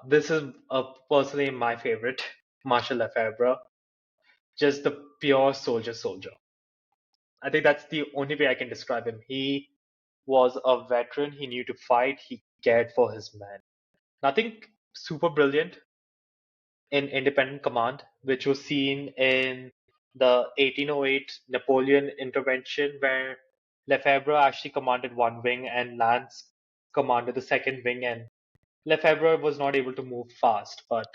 This is personally my favorite, Marshal Lefebvre, just the pure soldier. I think that's the only way I can describe him. He was a veteran. He knew to fight. He cared for his men. Nothing super brilliant in independent command, which was seen in the 1808 Napoleon intervention, where Lefebvre actually commanded one wing and Lance commanded the second wing, and Lefebvre was not able to move fast, but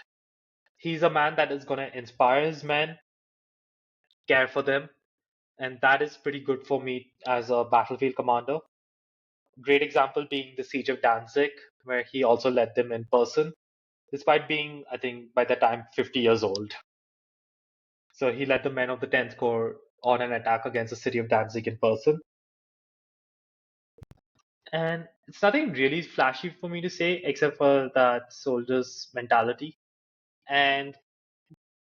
he's a man that is going to inspire his men, care for them, and that is pretty good for me as a battlefield commander. Great example being the siege of Danzig, where he also led them in person, despite being, I think, by the time 50 years old. So he led the men of the 10th Corps on an attack against the city of Danzig in person. And it's nothing really flashy for me to say, except for that soldier's mentality. And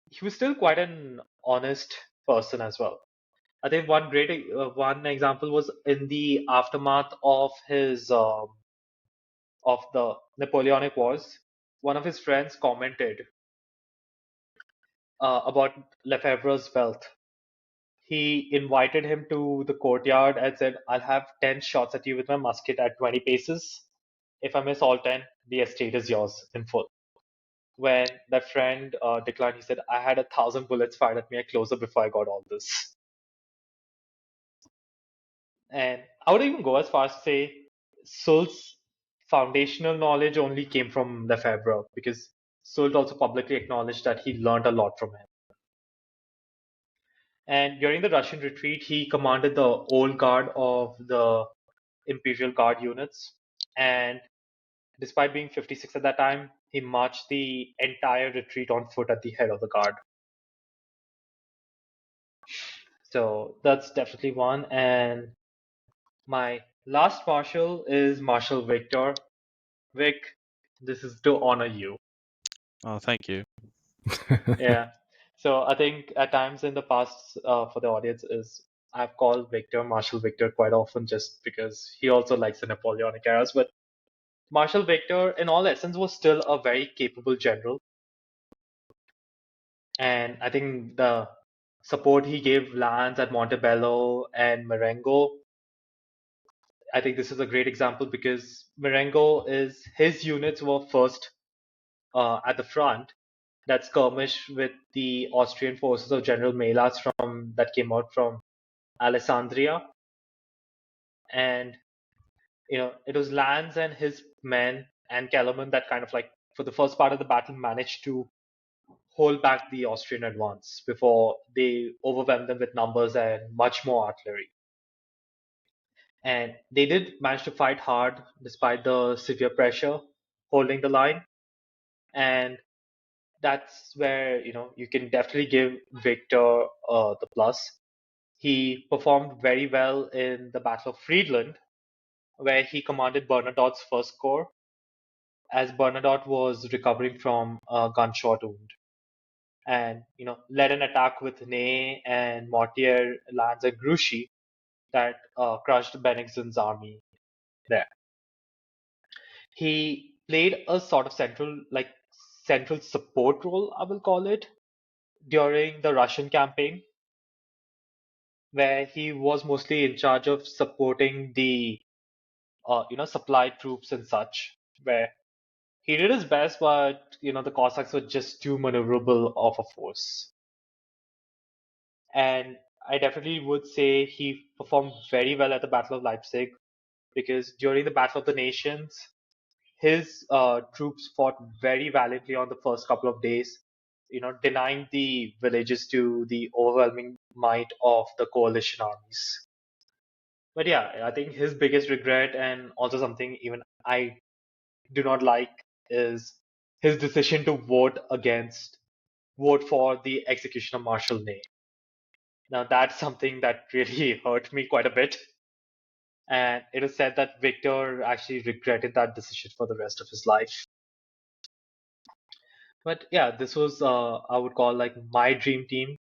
he was still quite an honest person as well. I think one example was in the aftermath of his of the Napoleonic Wars. One of his friends commented about Lefebvre's wealth. He invited him to the courtyard and said, "I'll have 10 shots at you with my musket at 20 paces. If I miss all 10, the estate is yours in full." When that friend declined, he said, "I had 1,000 bullets fired at me at closer before I got all this." And I would even go as far as to say Sult's foundational knowledge only came from Lefebvre because Sult also publicly acknowledged that he learned a lot from him. And during the Russian retreat, he commanded the old guard of the Imperial Guard units. And despite being 56 at that time, he marched the entire retreat on foot at the head of the guard. So that's definitely one. And my last marshal is Marshal Victor. Vic, this is to honor you. Oh, thank you. Yeah. So I think at times in the past, for the audience, is I've called Victor Marshal Victor quite often just because he also likes the Napoleonic eras. But Marshal Victor, in all essence, was still a very capable general. And I think the support he gave Lance at Montebello and Marengo, I think this is a great example because Marengo is his units were first at the front that skirmish with the Austrian forces of General Melas from that came out from Alessandria, and it was Lanz and his men and Kellerman that kind of like for the first part of the battle managed to hold back the Austrian advance before they overwhelmed them with numbers and much more artillery. And they did manage to fight hard despite the severe pressure, holding the line. And that's where you can definitely give Victor the plus. He performed very well in the Battle of Friedland, where he commanded Bernadotte's first corps, as Bernadotte was recovering from a gunshot wound, and led an attack with Ney and Mortier, Lanz, and Grouchy that crushed Bennigsen's army there. He played a sort of central support role, I will call it, during the Russian campaign, where he was mostly in charge of supporting the supply troops and such. Where he did his best, but the Cossacks were just too maneuverable of a force. And I definitely would say he performed very well at the Battle of Leipzig because during the Battle of the Nations, his troops fought very valiantly on the first couple of days, denying the villages to the overwhelming might of the coalition armies. But yeah, I think his biggest regret and also something even I do not like is his decision to vote for the execution of Marshal Ney. Now that's something that really hurt me quite a bit. And it is said that Victor actually regretted that decision for the rest of his life. But yeah, this was I would call like my dream team